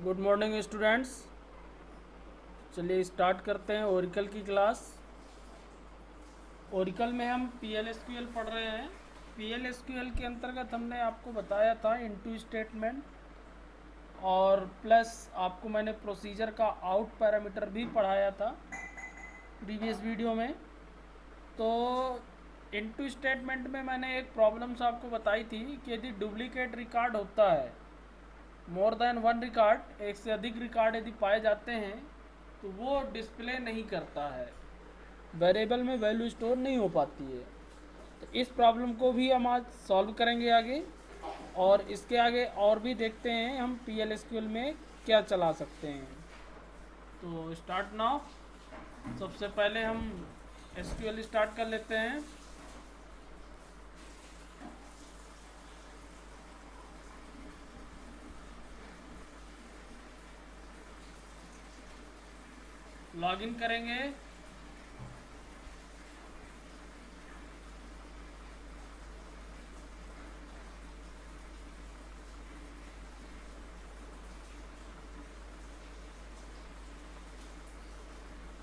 Good morning students. चलिए start करते हैं ओरिकल की क्लास। ओरिकल में हम PL/SQL पढ़ रहे हैं। PL/SQL के अंतर्गत हमने आपको बताया था इनटू स्टेटमेंट और प्लस आपको मैंने प्रोसीजर का आउट पैरामीटर भी पढ़ाया था प्रीवियस वीडियो में। तो इनटू स्टेटमेंट में मैंने एक प्रॉब्लम्स आपको बताई थी कि यदि डुप्लीकेट रिकॉर्ड होता है, मोर देन वन रिकॉर्ड, एक से अधिक रिकॉर्ड यदि पाए जाते हैं तो वो डिस्प्ले नहीं करता है, वेरिएबल में वैल्यू स्टोर नहीं हो पाती है। तो इस प्रॉब्लम को भी हम आज सॉल्व करेंगे आगे, और इसके आगे और भी देखते हैं हम PL/SQL में क्या चला सकते हैं। तो स्टार्ट नाउ। सबसे पहले हम SQL स्टार्ट कर लेते हैं। लॉगिन करेंगे।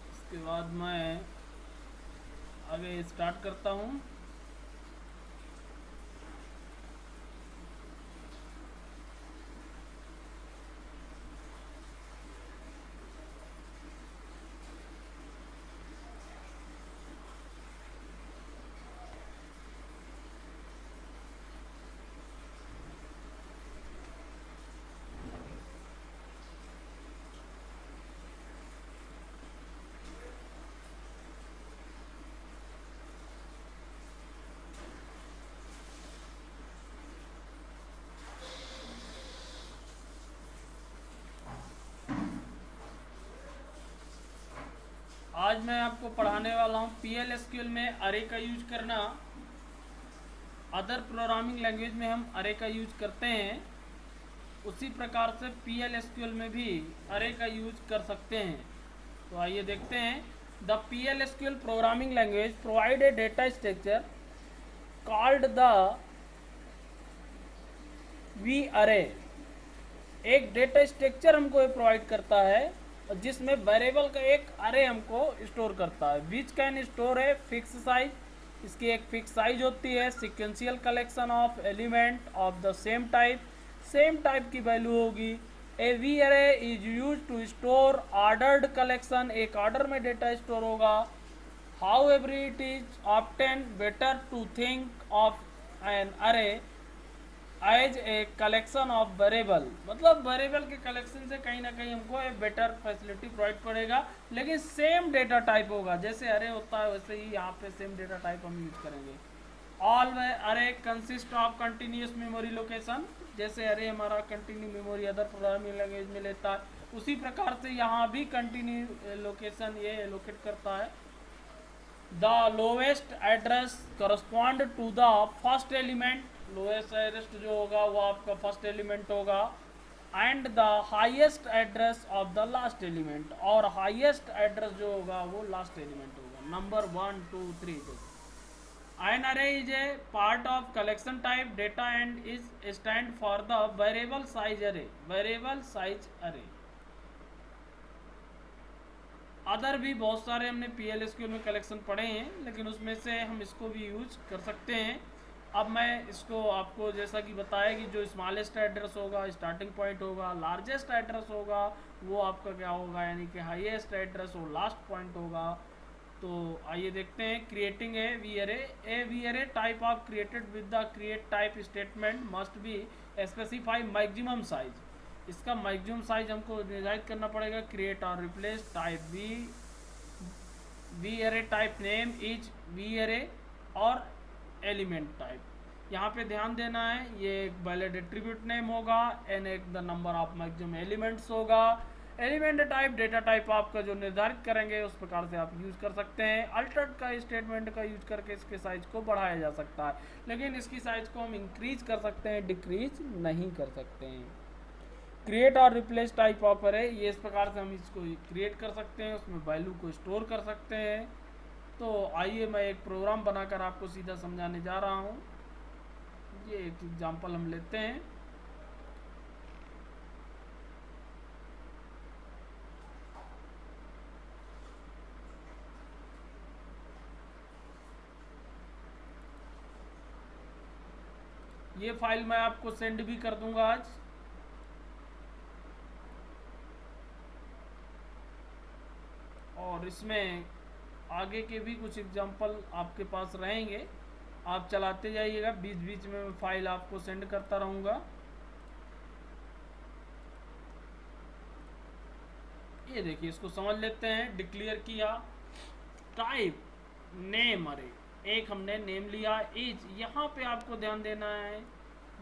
उसके बाद मैं आगे स्टार्ट करता हूँ। आज मैं आपको पढ़ाने वाला हूँ PL/SQL में अरे का यूज करना। अदर प्रोग्रामिंग लैंग्वेज में हम अरे का यूज करते हैं, उसी प्रकार से PL/SQL में भी अरे का यूज कर सकते हैं। तो आइए देखते हैं। The PL/SQL programming language provide a data structure called the varray. एक डेटा स्ट्रक्चर हमको ये प्रोवाइड करता है जिसमें वेरिएबल का एक अरे हमको स्टोर करता है। विच कैन स्टोर है फिक्स साइज, इसकी एक फिक्स साइज होती है। Sequential collection of element of the same type की वैल्यू होगी। A we array is use to store ordered collection, एक ऑर्डर में डेटा स्टोर होगा। However it is often better to think of an array as a collection of variable, मतलब variable के collection से कहीं ना कहीं हमको एक बेटर फैसिलिटी प्रोवाइड पड़ेगा, लेकिन सेम डेटा टाइप होगा। जैसे अरे होता है वैसे ही यहाँ पे सेम डेटा टाइप हम यूज करेंगे। ऑल अरे consist of continuous memory location, जैसे अरे हमारा continue memory other programming language में लेता है, उसी प्रकार से यहाँ भी कंटिन्यू लोकेशन ये लोकेट करता है। The lowest address correspond to the first element, lowest address जो होगा वो आपका फर्स्ट एलिमेंट होगा। And the highest address of the last element, और हाईएस्ट एड्रेस जो होगा वो लास्ट एलिमेंट होगा, number 1 2 3। An array is a part of collection type data and is stand for the variable size array, variable size array। Other भी बहुत सारे हमने PL/SQL में कलेक्शन पढ़े हैं, लेकिन उसमें से हम इसको भी यूज कर सकते हैं। अब मैं इसको आपको जैसा कि बताया कि जो स्मॉलेस्ट एड्रेस होगा स्टार्टिंग पॉइंट होगा, लार्जेस्ट एड्रेस होगा वो आपका क्या होगा, यानी कि हाईएस्ट एड्रेस वो लास्ट पॉइंट होगा। तो आइए देखते हैं। क्रिएटिंग ए वी अरे type of created with the create type statement must be specify maximum size. इसका मैक्सिमम साइज हमको निर्धारित करना पड़ेगा। क्रिएट और रिप्लेस टाइप वी अरे टाइप नेम इज वी अरे और एलिमेंट टाइप। यहाँ पे ध्यान देना है, ये एक वैलिड एट्रीब्यूट नेम होगा, एन एक the number of maximum elements होगा। एलिमेंट टाइप डेटा टाइप आपका जो निर्धारित करेंगे उस प्रकार से आप यूज कर सकते हैं। अल्टर्ड का स्टेटमेंट का यूज करके इसके साइज को बढ़ाया जा सकता है, लेकिन इसकी साइज को हम इंक्रीज कर सकते हैं, डिक्रीज नहीं कर सकते हैं। क्रिएट और रिप्लेस टाइप ऑफ अरे, ये इस प्रकार से हम इसको क्रिएट कर सकते हैं, उसमें वैल्यू को स्टोर कर सकते हैं। तो आइए मैं एक प्रोग्राम बनाकर आपको सीधा समझाने जा रहा हूँ। ये एक एग्जांपल हम लेते हैं। ये फाइल मैं आपको सेंड भी कर दूंगा आज। और इसमें आगे के भी कुछ एग्जांपल आपके पास रहेंगे, आप चलाते जाइएगा, बीच बीच में मैं फाइल आपको सेंड करता रहूँगा। ये देखिए, इसको समझ लेते हैं। डिक्लेयर किया, टाइप नेम, अरे एक हमने नेम लिया, इज यहाँ पे आपको ध्यान देना है,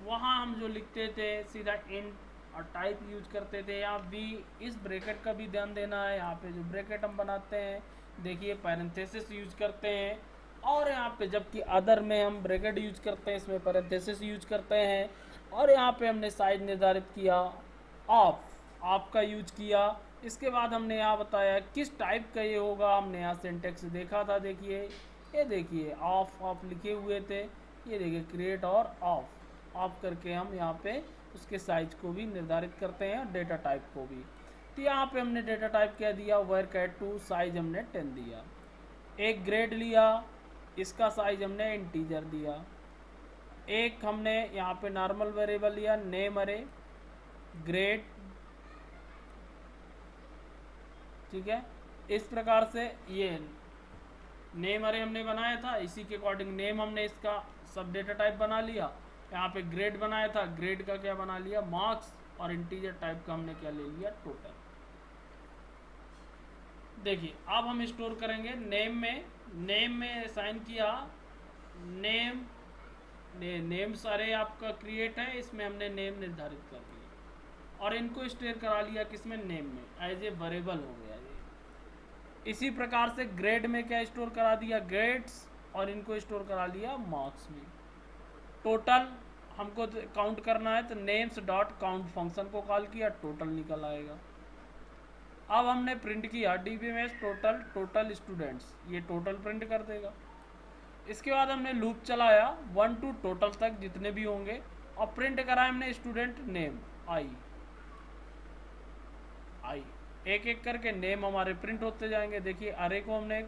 वहाँ हम जो लिखते थे सीधा इंट और टाइप यूज करते थे, यहाँ भी इस ब्रैकेट का भी ध्यान देना है। यहाँ पे जो ब्रैकेट हम बनाते हैं देखिए पैरेंथेसिस यूज करते हैं, और यहाँ पे जबकि अदर में हम ब्रैकेट यूज करते हैं, इसमें पैरेंथेसिस यूज करते हैं। और यहाँ पे हमने साइज निर्धारित किया, ऑफ का यूज किया। इसके बाद हमने यहाँ बताया किस टाइप का ये होगा, हमने यहाँ सिंटेक्स देखा था। देखिए ये देखिए ऑफ लिखे हुए थे, ये देखिए क्रिएट और ऑफ करके हम यहाँ पे उसके साइज को भी निर्धारित करते हैं, डेटा टाइप को भी। तो यहाँ पे हमने डेटा टाइप क्या दिया, वर कैट टू, साइज हमने 10 दिया। एक ग्रेड लिया, इसका साइज हमने इंटीजर दिया। एक हमने यहाँ पे नॉर्मल वेरिएबल लिया, नेम अरे ग्रेड, ठीक है। इस प्रकार से ये नेम अरे हमने बनाया था, इसी के अकॉर्डिंग नेम हमने इसका सब डेटा टाइप बना लिया। यहाँ पे ग्रेड बनाया था, ग्रेड का क्या बना लिया, मार्क्स, और इंटीजर टाइप का हमने क्या ले लिया, टोटल। देखिए अब हम स्टोर करेंगे नेम में असाइन किया नेम, नेम सारे आपका क्रिएट है, इसमें हमने नेम निर्धारित कर दिया और इनको स्टोर करा लिया किसमें, नेम में, एज ए वेरिएबल हो गया ये। इसी प्रकार से ग्रेड में क्या स्टोर करा दिया, ग्रेड्स, और इनको स्टोर करा लिया मार्क्स में। टोटल हमको काउंट करना है तो नेम्स डॉट काउंट फंक्शन को कॉल किया, टोटल निकल आएगा। अब हमने प्रिंट किया डीबीएमएस टोटल स्टूडेंट्स, ये टोटल प्रिंट कर देगा। इसके बाद हमने लूप चलाया 1 to टोटल तक जितने भी होंगे, और प्रिंट करा हमने स्टूडेंट नेम आई, एक एक करके नेम हमारे प्रिंट होते जाएंगे। देखिए अरे को हमने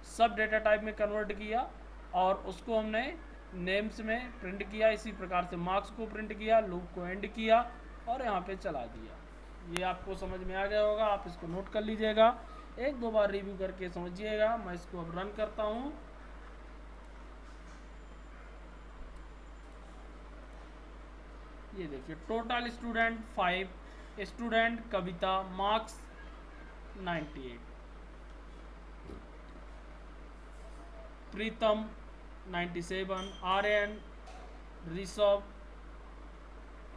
सब डेटा टाइप में कन्वर्ट किया और उसको हमने नेम्स में प्रिंट किया। इसी प्रकार से मार्क्स को प्रिंट किया, लूप को एंड किया और यहाँ पे चला दिया। ये आपको समझ में आ गया होगा, आप इसको नोट कर लीजिएगा, एक दो बार रिव्यू करके समझिएगा। मैं इसको अब रन करता हूँ। ये देखिए टोटल स्टूडेंट 5, स्टूडेंट कविता, मार्क्स 98, प्रीतम 97, आर्यन, ऋषभ।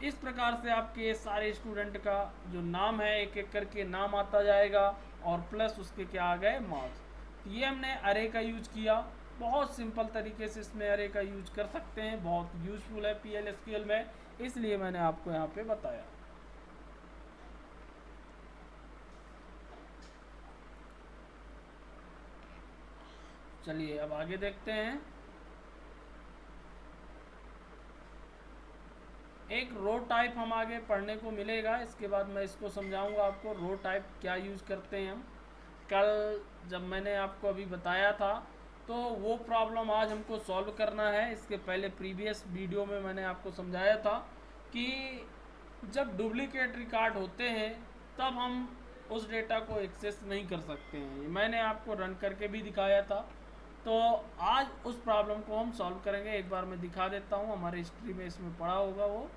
इस प्रकार से आपके सारे स्टूडेंट का जो नाम है एक एक करके नाम आता जाएगा और प्लस उसके क्या आ गए, मार्क्स। ये हमने अरे का यूज किया, बहुत सिंपल तरीके से इसमें अरे का यूज कर सकते हैं, बहुत यूजफुल है PL/SQL में, इसलिए मैंने आपको यहाँ पे बताया। चलिए अब आगे देखते हैं। एक रो टाइप हम आगे पढ़ने को मिलेगा, इसके बाद मैं इसको समझाऊंगा आपको रो टाइप क्या यूज करते हैं हम। कल जब मैंने आपको अभी बताया था तो वो प्रॉब्लम आज हमको सॉल्व करना है। इसके पहले प्रीवियस वीडियो में मैंने आपको समझाया था कि जब डुप्लीकेट रिकॉर्ड होते हैं तब हम उस डेटा को एक्सेस नहीं कर सकते हैं, मैंने आपको रन करके भी दिखाया था। तो आज उस प्रॉब्लम को हम सॉल्व करेंगे। एक बार मैं दिखा देता हूँ, हमारे हिस्ट्री में इसमें पढ़ा होगा वो।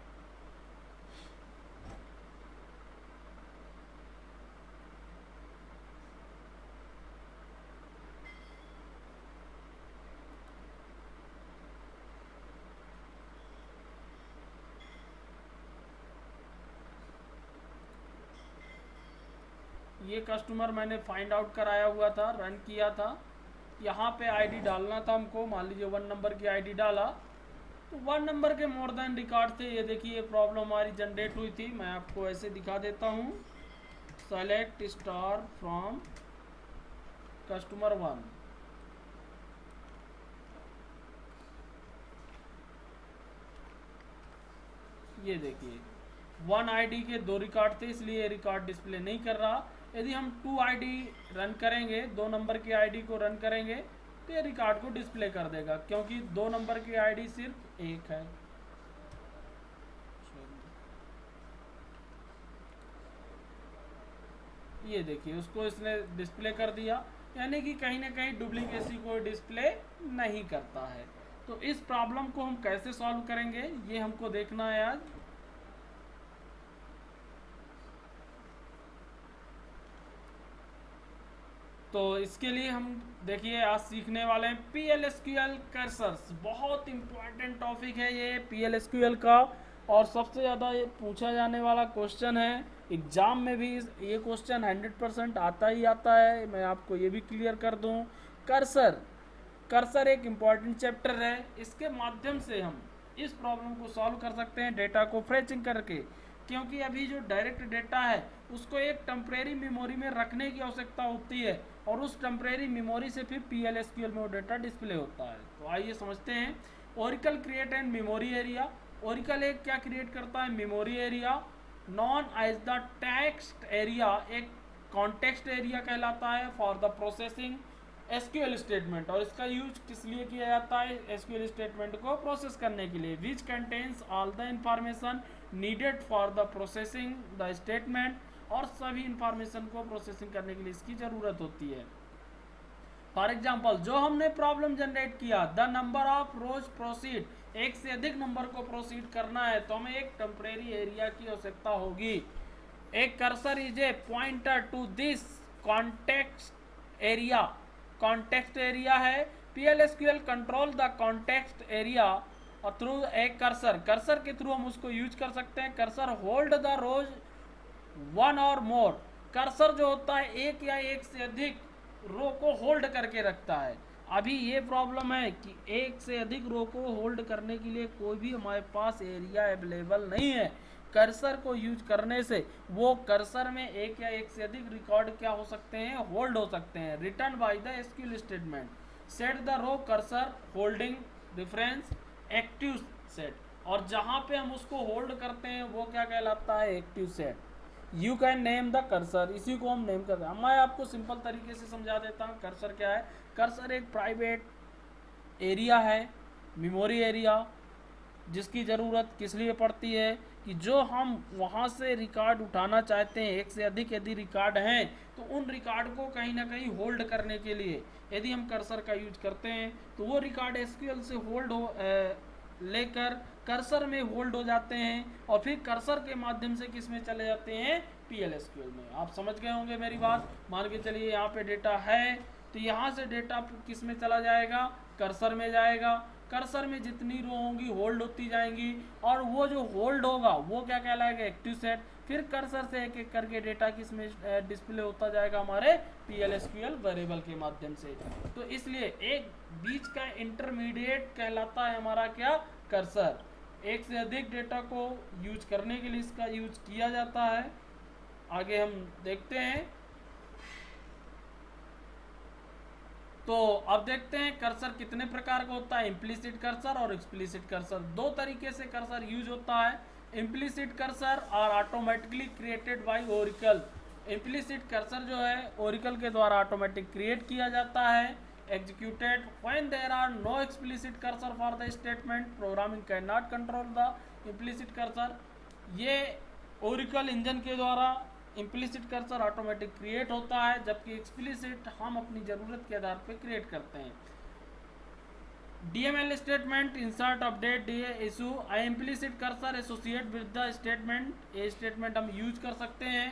ये कस्टमर मैंने फाइंड आउट कराया हुआ था, रन किया था। यहाँ पे आईडी डालना था हमको, मान लीजिए 1 नंबर की आईडी डाला तो 1 नंबर के मोर देन रिकॉर्ड थे। ये देखिए ये प्रॉब्लम हमारी जनरेट हुई थी। मैं आपको ऐसे दिखा देता हूँ, सेलेक्ट स्टार फ्रॉम कस्टमर 1। ये देखिए 1 आईडी के 2 रिकॉर्ड थे, इसलिए रिकॉर्ड डिस्प्ले नहीं कर रहा। यदि हम 2 आईडी रन करेंगे, 2 नंबर की आईडी को रन करेंगे तो ये रिकॉर्ड को डिस्प्ले कर देगा, क्योंकि 2 नंबर की आईडी सिर्फ एक है। ये देखिए उसको इसने डिस्प्ले कर दिया, यानी कि कहीं ना कहीं डुप्लीकेसी को डिस्प्ले नहीं करता है। तो इस प्रॉब्लम को हम कैसे सॉल्व करेंगे ये हमको देखना है आज। तो इसके लिए हम देखिए आज सीखने वाले हैं PL/SQL कर्सर्स। बहुत इंपॉर्टेंट टॉपिक है ये PL/SQL का, और सबसे ज़्यादा ये पूछा जाने वाला क्वेश्चन है। एग्जाम में भी ये क्वेश्चन 100% आता ही आता है, मैं आपको ये भी क्लियर कर दूं। कर्सर कर्सर एक इम्पॉर्टेंट चैप्टर है, इसके माध्यम से हम इस प्रॉब्लम को सॉल्व कर सकते हैं डेटा को फ्रेचिंग करके। क्योंकि अभी जो डायरेक्ट डेटा है उसको एक टेम्परेरी मेमोरी में रखने की आवश्यकता होती है, और उस टेम्परेरी मेमोरी से फिर PL/SQL में वो डेटा डिस्प्ले होता है। तो आइए समझते हैं। Oracle create and memory area. Oracle एक क्या क्रिएट करता है, memory area, known as the text area, एक कॉन्टेक्स्ट एरिया कहलाता है for the processing SQL statement. और इसका यूज किस लिए किया जाता है, SQL स्टेटमेंट को प्रोसेस करने के लिए। Which contains all the information needed for the processing the statement, और सभी इंफॉर्मेशन को प्रोसेसिंग करने के लिए इसकी ज़रूरत होती है। फॉर एग्जाम्पल जो हमने प्रॉब्लम जनरेट किया, the number of rose proceed, एक से अधिक नंबर को प्रोसीड करना है तो हमें एक टेम्परेरी एरिया की आवश्यकता होगी। एक cursor is a pointer to this context area. Context area है, PL/SQL control the context area और थ्रू एक कर्सर, कर्सर के थ्रू हम उसको यूज कर सकते हैं। Cursor hold the rows one और मोर, कर्सर जो होता है एक या एक से अधिक रो को होल्ड करके रखता है। अभी ये प्रॉब्लम है कि एक से अधिक रो को होल्ड करने के लिए कोई भी हमारे पास एरिया अवेलेबल नहीं है। कर्सर को यूज करने से वो कर्सर में एक या एक से अधिक रिकॉर्ड क्या हो सकते हैं, होल्ड हो सकते हैं। Return by the SQL statement, set the row cursor holding reference active set, और जहां पे हम उसको होल्ड करते हैं वो क्या कहलाता है, active set. You can name the cursor, इसी को हम नेम करते हैं। मैं आपको सिंपल तरीके से समझा देता हूँ कर्सर क्या है। कर्सर एक प्राइवेट एरिया है, मेमोरी एरिया, जिसकी ज़रूरत किस लिए पड़ती है कि जो हम वहाँ से रिकॉर्ड उठाना चाहते हैं, एक से अधिक यदि रिकॉर्ड हैं तो उन रिकॉर्ड को कहीं ना कहीं होल्ड करने के लिए यदि हम कर्सर का यूज करते हैं तो वो रिकॉर्ड SQL से होल्ड हो लेकर कर्सर में होल्ड हो जाते हैं, और फिर कर्सर के माध्यम से किस में चले जाते हैं, PL/SQL में। आप समझ गए होंगे मेरी बात। मान के चलिए यहाँ पे डेटा है तो यहाँ से डेटा किस में चला जाएगा, कर्सर में जाएगा। कर्सर में जितनी रो होंगी होल्ड होती जाएंगी, और वो जो होल्ड होगा वो क्या कहलाएगा, एक्टिव सेट। फिर कर्सर से एक एक करके डेटा किस में डिस्प्ले होता जाएगा, हमारे PL/SQL वेरिएबल के माध्यम से। तो इसलिए एक बीच का इंटरमीडिएट कहलाता है हमारा क्या, कर्सर। एक से अधिक डेटा को यूज करने के लिए इसका यूज किया जाता है। आगे हम देखते हैं। तो अब देखते हैं कर्सर कितने प्रकार का होता है, इम्प्लिसिट कर्सर और एक्सप्लिसिट कर्सर। दो तरीके से कर्सर यूज होता है। इम्प्लिसिट कर्सर और automatically created by Oracle. Implicit cursor जो है ओरिकल के द्वारा ऑटोमेटिक क्रिएट किया जाता है, executed when there are no explicit cursor for the statement, programming cannot control the implicit cursor। ये ओरिकल इंजन के द्वारा इम्प्लिसिट कर्सर ऑटोमेटिक क्रिएट होता है, जबकि एक्सप्लिसिट हम अपनी ज़रूरत के आधार पर क्रिएट करते हैं। DML statement, insert, update, issue, implicit cursor associate with the statement, ये स्टेटमेंट हम यूज कर सकते हैं।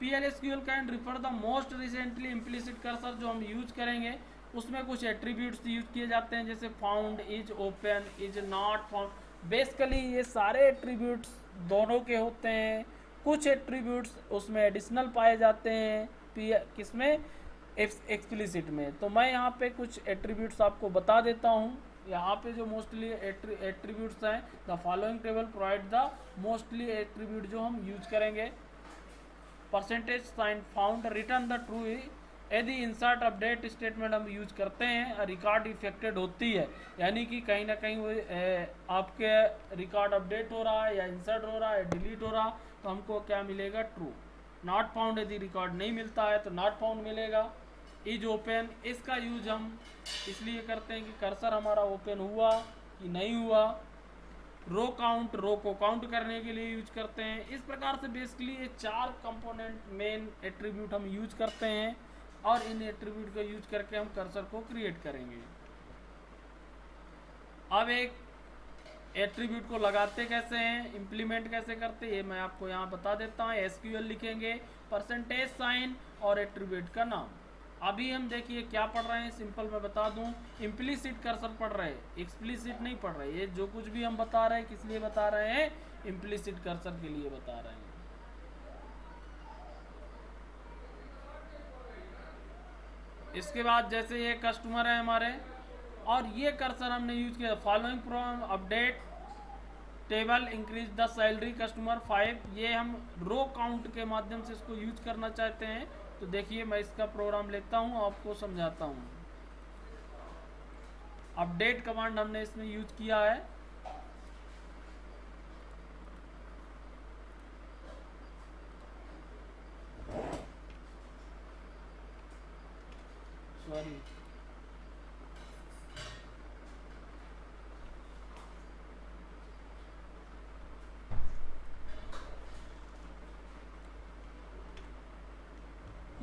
PL/SQL can refer the most recently implicit cursor जो हम यूज करेंगे उसमें कुछ एट्रीब्यूट्स यूज किए जाते हैं, जैसे found, is open, is not found. Basically ये सारे एट्रीब्यूट्स दोनों के होते हैं। कुछ एट्रीब्यूट्स उसमें एडिशनल पाए जाते हैं किसमें, एक्सप्लिसिट में। तो मैं यहाँ पे कुछ एट्रीब्यूट्स आपको बता देता हूँ। यहाँ पे जो मोस्टली एट्रीब्यूट्स हैं, the following table provide the mostly attribute जो हम यूज करेंगे। Percentage sign found, return the true. यदि इंसर्ट अपडेट स्टेटमेंट हम यूज करते हैं, रिकॉर्ड इफेक्टेड होती है, यानी कि कहीं ना कहीं वो आपके रिकॉर्ड अपडेट हो रहा है या इंसर्ट हो रहा है, डिलीट हो रहा, तो हमको क्या मिलेगा, ट्रू। नॉट फाउंड, यदि रिकॉर्ड नहीं मिलता है तो नॉट फाउंड मिलेगा। इज ओपन, इसका यूज हम इसलिए करते हैं कि कर्सर हमारा ओपन हुआ कि नहीं हुआ। रो काउंट, रो को काउंट करने के लिए यूज करते हैं। इस प्रकार से बेसिकली ये 4 कंपोनेंट मेन एट्रीब्यूट हम यूज करते हैं और इन एट्रीब्यूट को यूज करके हम कर्सर को क्रिएट करेंगे। अब एक एट्रीब्यूट को लगाते कैसे हैं, इम्प्लीमेंट कैसे करते हैं, ये मैं आपको यहाँ बता देता हूँ। SQL लिखेंगे, परसेंटेज साइन और एट्रीब्यूट का नाम। अभी हम देखिए क्या पढ़ रहे हैं, सिंपल मैं बता दूं, इम्प्लीसिट कर्सर पढ़ रहे हैं, एक्सप्लिसिट नहीं पढ़ रहे। ये जो कुछ भी हम बता रहे हैं किस लिए बता रहे हैं, इम्प्लीसिट कर्सर के लिए बता रहे हैं। इसके बाद जैसे ये कस्टमर है हमारे और ये कर्सर हमने यूज किया, following programme update table increase the salary customer 5, ये हम रो काउंट के माध्यम से इसको यूज करना चाहते हैं। तो देखिए मैं इसका प्रोग्राम लेता हूँ, आपको समझाता हूँ। अपडेट कमांड हमने इसमें यूज किया है। सॉरी,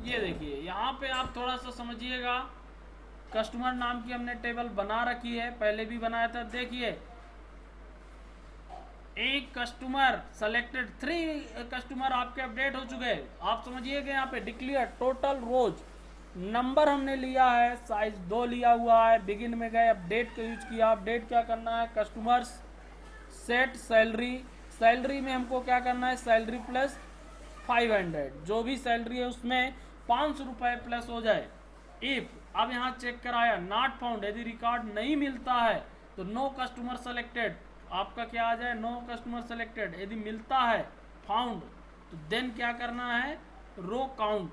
ये देखिए यहाँ पे आप थोड़ा सा समझिएगा। कस्टमर नाम की हमने टेबल बना रखी है, पहले भी बनाया था। देखिए एक कस्टमर सेलेक्टेड, 3 कस्टमर आपके अपडेट हो चुके हैं। आप समझिएगा यहाँ पे डिक्लेयर टोटल रोज, नंबर हमने लिया है, साइज 2 लिया हुआ है। बिगिन में गए, अपडेट का यूज किया। अपडेट क्या करना है, कस्टमर्स सेट सैलरी, सैलरी में हमको क्या करना है, सैलरी प्लस 500, जो भी सैलरी है उसमें 500 रुपये प्लस हो जाए। इफ अब यहाँ चेक कराया, नॉट फाउंड, यदि रिकॉर्ड नहीं मिलता है तो नो कस्टमर सेलेक्टेड, आपका क्या आ जाए, नो कस्टमर सेलेक्टेड। यदि मिलता है फाउंड तो देन क्या करना है, रो काउंट,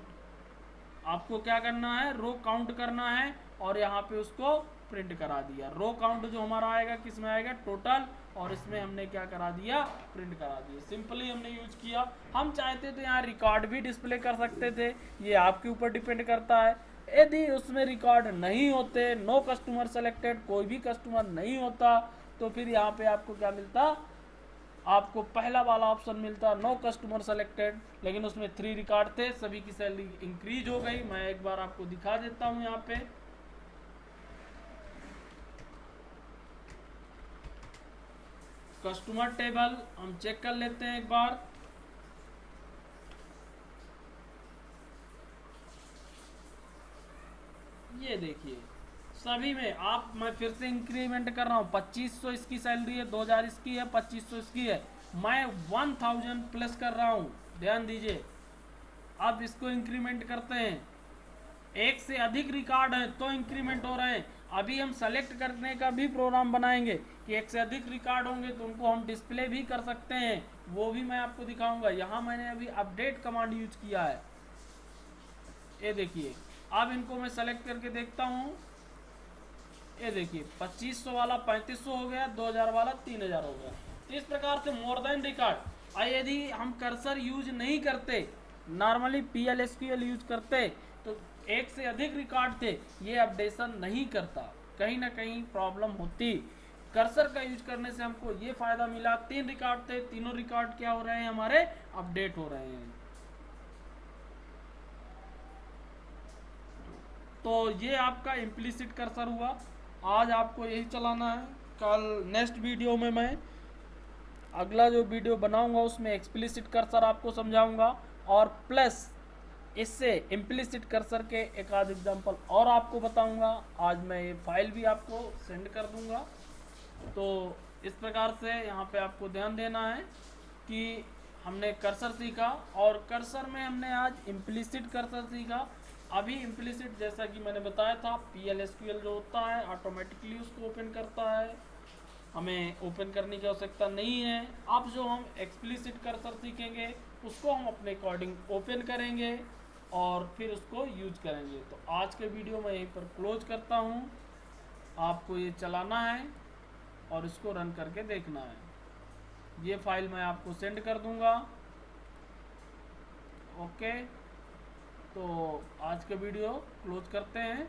आपको क्या करना है, रो काउंट करना है और यहाँ पे उसको प्रिंट करा दिया। रो काउंट जो हमारा आएगा किस में आएगा, टोटल, और इसमें हमने क्या करा दिया, प्रिंट करा दिया। सिंपली हमने यूज किया। हम चाहते तो यहाँ रिकॉर्ड भी डिस्प्ले कर सकते थे, ये आपके ऊपर डिपेंड करता है। यदि उसमें रिकॉर्ड नहीं होते, नो कस्टमर सेलेक्टेड, कोई भी कस्टमर नहीं होता, तो फिर यहाँ पे आपको क्या मिलता, आपको पहला वाला ऑप्शन मिलता, नो कस्टमर सेलेक्टेड। लेकिन उसमें 3 रिकॉर्ड थे, सभी की सैलरी इंक्रीज हो गई। मैं एक बार आपको दिखा देता हूँ यहाँ पे। कस्टमर टेबल हम चेक कर लेते हैं एक बार। ये देखिए सभी में आप, मैं फिर से इंक्रीमेंट कर रहा हूँ। 2500 इसकी सैलरी है, 2000 इसकी है, 2500 इसकी है, मैं 1000 प्लस कर रहा हूँ, ध्यान दीजिए। अब इसको इंक्रीमेंट करते हैं, एक से अधिक रिकॉर्ड है तो इंक्रीमेंट हो रहे हैं। अभी हम सेलेक्ट करने का भी प्रोग्राम बनाएंगे कि एक से अधिक रिकॉर्ड होंगे तो उनको हम डिस्प्ले भी कर सकते हैं, वो भी मैं आपको दिखाऊंगा। यहाँ मैंने अभी अपडेट कमांड यूज किया है, ये देखिए। अब इनको मैं सेलेक्ट करके देखता हूँ, ये देखिए 2500 वाला 3500 हो गया, 2000 वाला 3000 हो गया। तो इस प्रकार से मोर देन रिकॉर्ड। यदि हम कर्सर यूज नहीं करते, नॉर्मली PL/SQL यूज करते, तो एक से अधिक रिकॉर्ड थे, ये अपडेशन नहीं करता, कहीं ना कहीं प्रॉब्लम होती। कर्सर का यूज करने से हमको ये फायदा मिला, 3 रिकॉर्ड थे, तीनों रिकॉर्ड क्या हो रहे हैं, हमारे अपडेट हो रहे हैं। तो ये आपका इम्प्लिसिट कर्सर हुआ। आज आपको यही चलाना है। कल नेक्स्ट वीडियो में मैं अगला जो वीडियो बनाऊंगा उसमें एक्सप्लिसिट कर्सर आपको समझाऊंगा, और प्लस इससे इम्प्लिसिट कर्सर के एक आध एग्जांपल और आपको बताऊंगा। आज मैं ये फाइल भी आपको सेंड कर दूंगा। तो इस प्रकार से यहाँ पे आपको ध्यान देना है कि हमने कर्सर सीखा, और कर्सर में हमने आज इम्प्लिसिट कर्सर सीखा। अभी इम्प्लिसिट जैसा कि मैंने बताया था, PL/SQL जो होता है ऑटोमेटिकली उसको ओपन करता है, हमें ओपन करने की आवश्यकता नहीं है। अब जो हम एक्सप्लिसिट कर्सर सीखेंगे उसको हम अपने अकॉर्डिंग ओपन करेंगे और फिर उसको यूज करेंगे। तो आज के वीडियो में यहीं पर क्लोज करता हूँ। आपको ये चलाना है और इसको रन करके देखना है। ये फाइल मैं आपको सेंड कर दूंगा। ओके, तो आज का वीडियो क्लोज करते हैं।